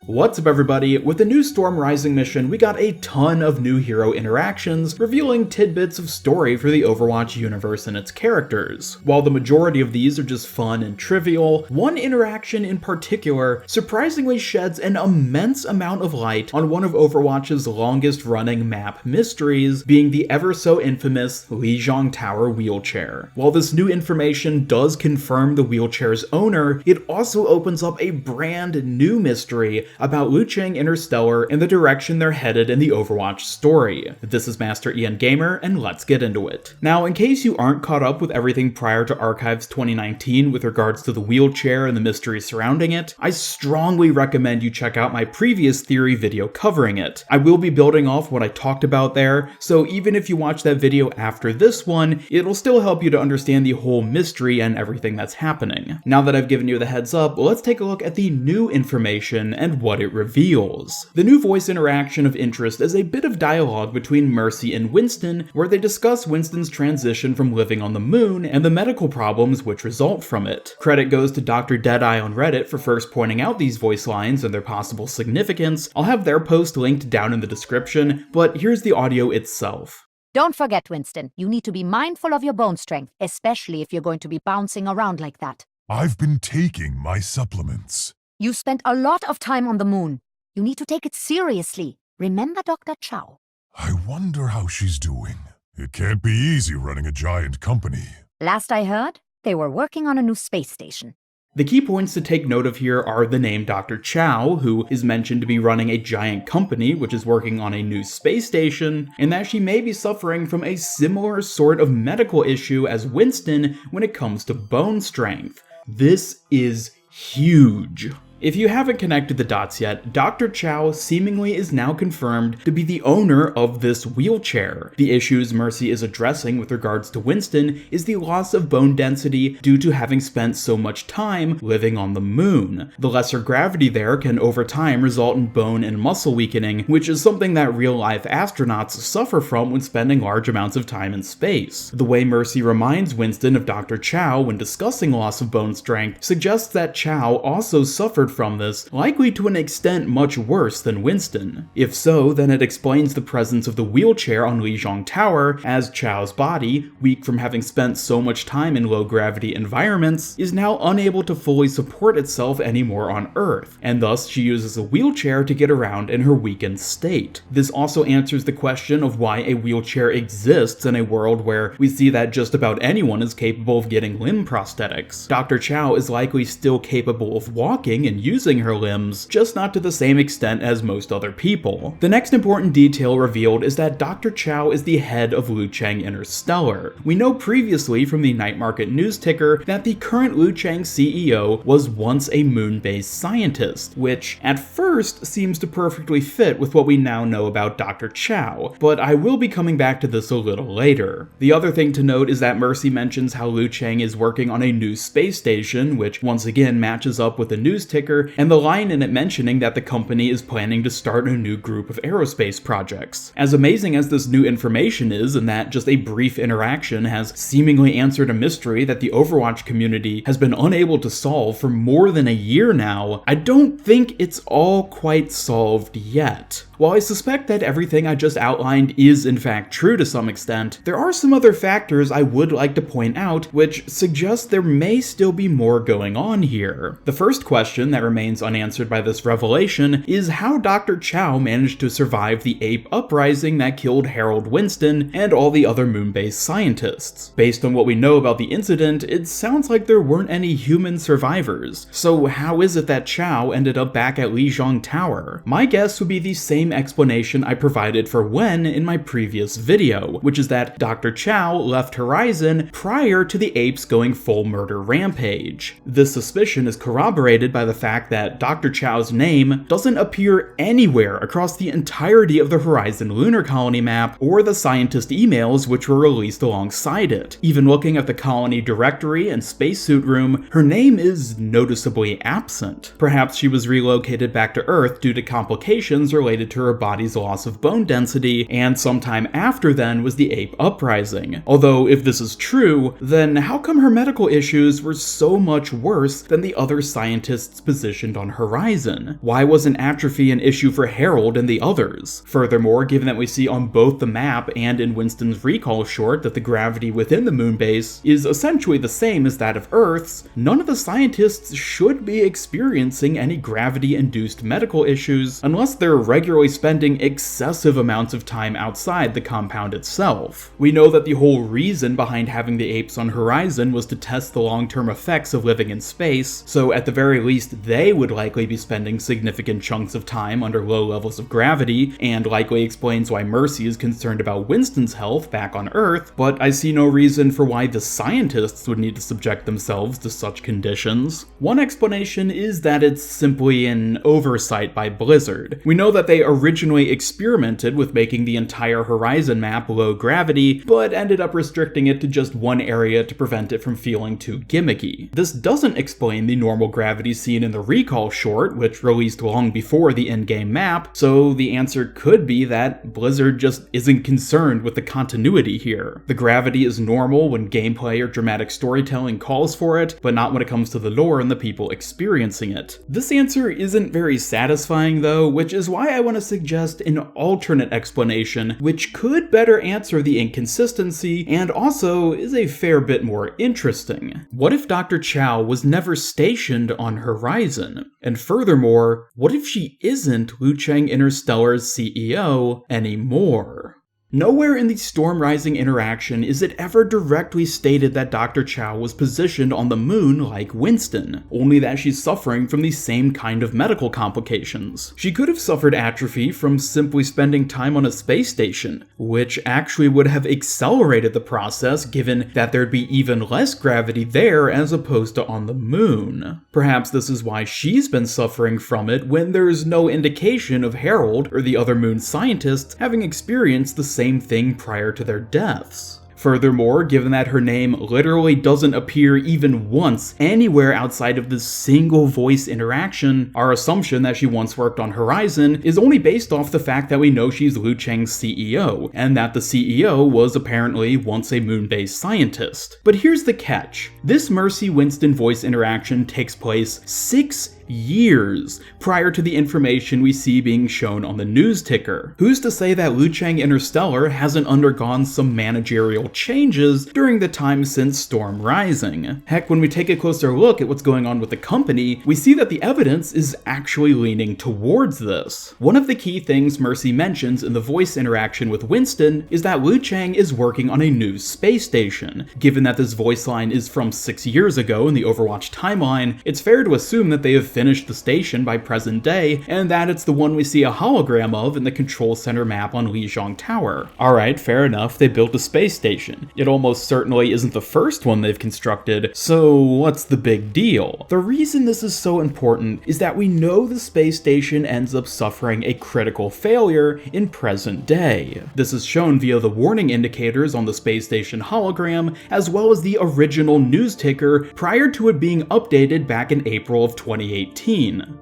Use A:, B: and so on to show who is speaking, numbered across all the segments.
A: What's up everybody? With the new Storm Rising mission, we got a ton of new hero interactions, revealing tidbits of story for the Overwatch universe and its characters. While the majority of these are just fun and trivial, one interaction in particular surprisingly sheds an immense amount of light on one of Overwatch's longest running map mysteries, being the ever so infamous Lijiang Tower wheelchair. While this new information does confirm the wheelchair's owner, it also opens up a brand new mystery about Lucheng Interstellar and the direction they're headed in the Overwatch story. This is Master Ian Gamer, and let's get into it. Now, in case you aren't caught up with everything prior to Archives 2019 with regards to the wheelchair and the mystery surrounding it, I strongly recommend you check out my previous theory video covering it. I will be building off what I talked about there, so even if you watch that video after this one, it'll still help you to understand the whole mystery and everything that's happening. Now that I've given you the heads up, let's take a look at the new information and what it reveals. The new voice interaction of interest is a bit of dialogue between Mercy and Winston, where they discuss Winston's transition from living on the moon and the medical problems which result from it. Credit goes to Dr. Deadeye on Reddit for first pointing out these voice lines and their possible significance. I'll have their post linked down in the description, but here's the audio itself.
B: Don't forget, Winston, you need to be mindful of your bone strength, especially if you're going to be bouncing around like that.
C: I've been taking my supplements.
B: You spent a lot of time on the moon. You need to take it seriously. Remember Dr. Chao?
C: I wonder how she's doing. It can't be easy running a giant company.
B: Last I heard, they were working on a new space station.
A: The key points to take note of here are the name Dr. Chao, who is mentioned to be running a giant company which is working on a new space station, and that she may be suffering from a similar sort of medical issue as Winston when it comes to bone strength. This is huge. If you haven't connected the dots yet, Dr. Chao seemingly is now confirmed to be the owner of this wheelchair. The issues Mercy is addressing with regards to Winston is the loss of bone density due to having spent so much time living on the moon. The lesser gravity there can over time result in bone and muscle weakening, which is something that real-life astronauts suffer from when spending large amounts of time in space. The way Mercy reminds Winston of Dr. Chao when discussing loss of bone strength suggests that Chao also suffered from this, likely to an extent much worse than Winston. If so, then it explains the presence of the wheelchair on Lijiang Tower, as Chao's body, weak from having spent so much time in low-gravity environments, is now unable to fully support itself anymore on Earth, and thus she uses a wheelchair to get around in her weakened state. This also answers the question of why a wheelchair exists in a world where we see that just about anyone is capable of getting limb prosthetics. Dr. Chao is likely still capable of walking and using her limbs, just not to the same extent as most other people. The next important detail revealed is that Dr. Chao is the head of Lucheng Interstellar. We know previously from the Night Market news ticker that the current Lucheng CEO was once a moon-based scientist, which at first seems to perfectly fit with what we now know about Dr. Chao, but I will be coming back to this a little later. The other thing to note is that Mercy mentions how Lucheng is working on a new space station, which once again matches up with the news ticker and the line in it mentioning that the company is planning to start a new group of aerospace projects. As amazing as this new information is, and that just a brief interaction has seemingly answered a mystery that the Overwatch community has been unable to solve for more than a year now, I don't think it's all quite solved yet. While I suspect that everything I just outlined is in fact true to some extent, there are some other factors I would like to point out which suggest there may still be more going on here. The first question that remains unanswered by this revelation is how Dr. Chao managed to survive the ape uprising that killed Harold Winston and all the other moon-based scientists. Based on what we know about the incident, it sounds like there weren't any human survivors. So how is it that Chao ended up back at Lijiang Tower? My guess would be the same explanation I provided for Nguyen in my previous video, which is that Dr. Chao left Horizon prior to the apes going full murder rampage. This suspicion is corroborated by the fact that Dr. Chao's name doesn't appear anywhere across the entirety of the Horizon lunar colony map or the scientist emails which were released alongside it. Even looking at the colony directory and spacesuit room, her name is noticeably absent. Perhaps she was relocated back to Earth due to complications related to her body's loss of bone density, and sometime after then was the ape uprising. Although if this is true, then how come her medical issues were so much worse than the other scientists' positioned on Horizon? Why wasn't atrophy an issue for Harold and the others? Furthermore, given that we see on both the map and in Winston's recall short that the gravity within the moonbase is essentially the same as that of Earth's, none of the scientists should be experiencing any gravity-induced medical issues unless they're regularly spending excessive amounts of time outside the compound itself. We know that the whole reason behind having the apes on Horizon was to test the long-term effects of living in space, so at the very least they would likely be spending significant chunks of time under low levels of gravity, and likely explains why Mercy is concerned about Winston's health back on Earth, but I see no reason for why the scientists would need to subject themselves to such conditions. One explanation is that it's simply an oversight by Blizzard. We know that they originally experimented with making the entire Horizon map low gravity, but ended up restricting it to just one area to prevent it from feeling too gimmicky. This doesn't explain the normal gravity seen in the Recall short, which released long before the in-game map, so the answer could be that Blizzard just isn't concerned with the continuity here. The gravity is normal when gameplay or dramatic storytelling calls for it, but not when it comes to the lore and the people experiencing it. This answer isn't very satisfying though, which is why I want to suggest an alternate explanation which could better answer the inconsistency and also is a fair bit more interesting. What if Dr. Chao was never stationed on Horizon? And furthermore, what if she isn't Lucheng Interstellar's CEO anymore? Nowhere in the Storm Rising interaction is it ever directly stated that Dr. Chao was positioned on the moon like Winston, only that she's suffering from the same kind of medical complications. She could have suffered atrophy from simply spending time on a space station, which actually would have accelerated the process given that there'd be even less gravity there as opposed to on the moon. Perhaps this is why she's been suffering from it when there's no indication of Harold or the other moon scientists having experienced the same thing prior to their deaths. Furthermore, given that her name literally doesn't appear even once anywhere outside of this single voice interaction, our assumption that she once worked on Horizon is only based off the fact that we know she's Lucheng's CEO, and that the CEO was apparently once a moon-based scientist. But here's the catch. This Mercy Winston voice interaction takes place 6 years prior to the information we see being shown on the news ticker. Who's to say that Lucheng Interstellar hasn't undergone some managerial changes during the time since Storm Rising? Heck, when we take a closer look at what's going on with the company, we see that the evidence is actually leaning towards this. One of the key things Mercy mentions in the voice interaction with Winston is that Lucheng is working on a new space station. Given that this voice line is from 6 years ago in the Overwatch timeline, it's fair to assume that they have finished the station by present day, and that it's the one we see a hologram of in the control center map on Lijiang Tower. Alright, fair enough, they built a space station. It almost certainly isn't the first one they've constructed, so what's the big deal? The reason this is so important is that we know the space station ends up suffering a critical failure in present day. This is shown via the warning indicators on the space station hologram, as well as the original news ticker prior to it being updated back in April of 2018.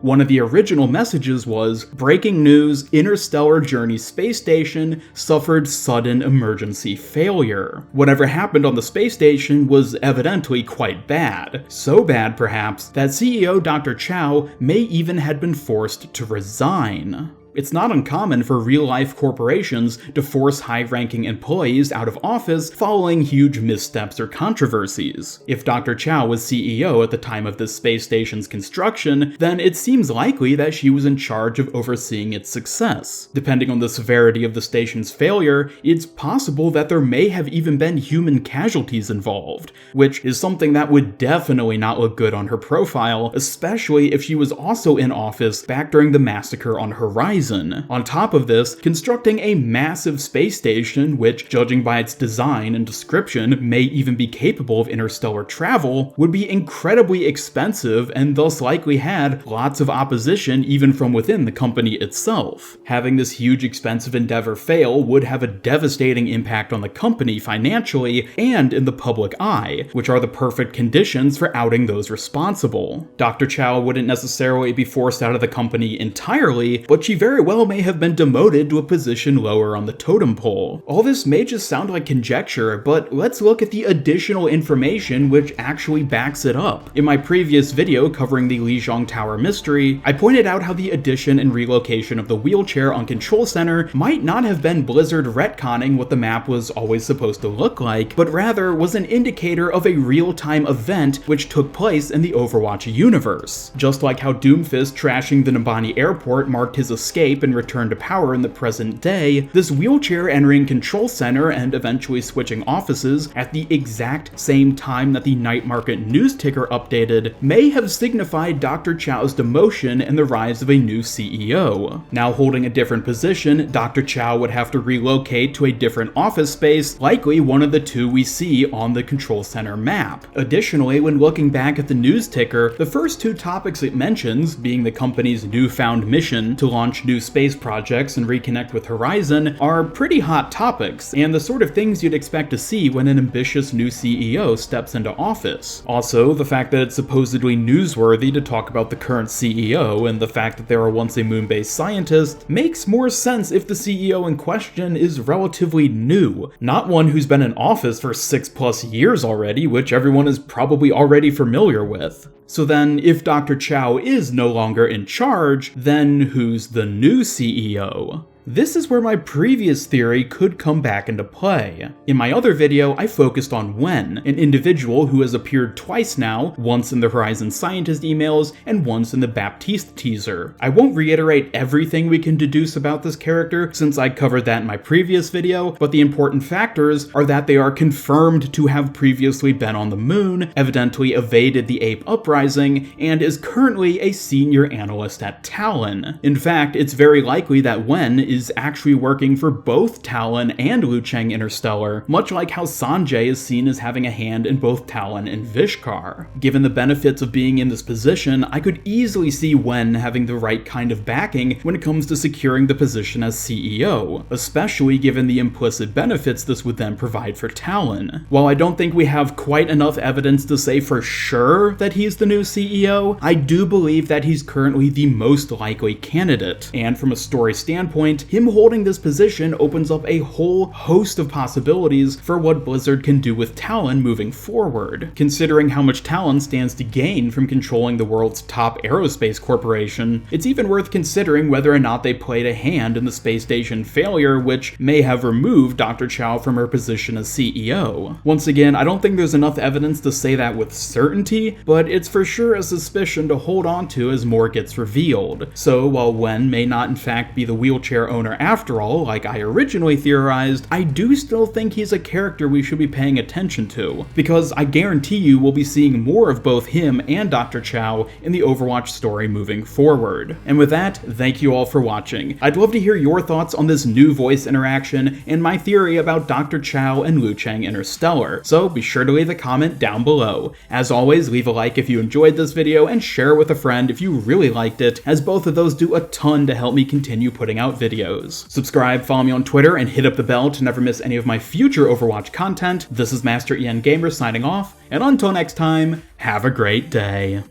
A: One of the original messages was, "Breaking news, Interstellar Journey space station suffered sudden emergency failure." Whatever happened on the space station was evidently quite bad. So bad, perhaps, that CEO Dr. Chao may even have been forced to resign. It's not uncommon for real-life corporations to force high-ranking employees out of office following huge missteps or controversies. If Dr. Chao was CEO at the time of this space station's construction, then it seems likely that she was in charge of overseeing its success. Depending on the severity of the station's failure, it's possible that there may have even been human casualties involved, which is something that would definitely not look good on her profile, especially if she was also in office back during the massacre on Horizon. On top of this, constructing a massive space station, which, judging by its design and description, may even be capable of interstellar travel, would be incredibly expensive and thus likely had lots of opposition even from within the company itself. Having this huge expensive endeavor fail would have a devastating impact on the company financially and in the public eye, which are the perfect conditions for outing those responsible. Dr. Chao wouldn't necessarily be forced out of the company entirely, but she very very well may have been demoted to a position lower on the totem pole. All this may just sound like conjecture, but let's look at the additional information which actually backs it up. In my previous video covering the Lijiang Tower mystery, I pointed out how the addition and relocation of the wheelchair on Control Center might not have been Blizzard retconning what the map was always supposed to look like, but rather was an indicator of a real-time event which took place in the Overwatch universe. Just like how Doomfist trashing the Nabani airport marked his escape and return to power in the present day, this wheelchair entering Control Center and eventually switching offices at the exact same time that the night market news ticker updated may have signified Dr. Chao's demotion and the rise of a new CEO. Now holding a different position, Dr. Chao would have to relocate to a different office space, likely one of the two we see on the Control Center map. Additionally, when looking back at the news ticker, the first two topics it mentions, being the company's newfound mission to launch new space projects and reconnect with Horizon, are pretty hot topics, and the sort of things you'd expect to see when an ambitious new CEO steps into office. Also, the fact that it's supposedly newsworthy to talk about the current CEO and the fact that they are once a moon-based scientist makes more sense if the CEO in question is relatively new, not one who's been in office for 6+ years already, which everyone is probably already familiar with. So then, if Dr. Chao is no longer in charge, then who's the new CEO? This is where my previous theory could come back into play. In my other video, I focused on Nguyen, an individual who has appeared twice now, once in the Horizon Scientist emails and once in the Baptiste teaser. I won't reiterate everything we can deduce about this character since I covered that in my previous video, but the important factors are that they are confirmed to have previously been on the moon, evidently evaded the Ape Uprising, and is currently a senior analyst at Talon. In fact, it's very likely that Nguyen is actually working for both Talon and Lucheng Interstellar, much like how Sanjay is seen as having a hand in both Talon and Vishkar. Given the benefits of being in this position, I could easily see Nguyen having the right kind of backing when it comes to securing the position as CEO, especially given the implicit benefits this would then provide for Talon. While I don't think we have quite enough evidence to say for sure that he's the new CEO, I do believe that he's currently the most likely candidate, and from a story standpoint, him holding this position opens up a whole host of possibilities for what Blizzard can do with Talon moving forward. Considering how much Talon stands to gain from controlling the world's top aerospace corporation, it's even worth considering whether or not they played a hand in the space station failure, which may have removed Dr. Chao from her position as CEO. Once again, I don't think there's enough evidence to say that with certainty, but it's for sure a suspicion to hold on to as more gets revealed. So while Nguyen may not in fact be the wheelchair owner after all, like I originally theorized, I do still think he's a character we should be paying attention to, because I guarantee you we'll be seeing more of both him and Dr. Chao in the Overwatch story moving forward. And with that, thank you all for watching. I'd love to hear your thoughts on this new voice interaction and my theory about Dr. Chao and Lucheng Interstellar, so be sure to leave a comment down below. As always, leave a like if you enjoyed this video and share it with a friend if you really liked it, as both of those do a ton to help me continue putting out videos. Subscribe, follow me on Twitter, and hit up the bell to never miss any of my future Overwatch content. This is Master Ian Gamer signing off, and until next time, have a great day.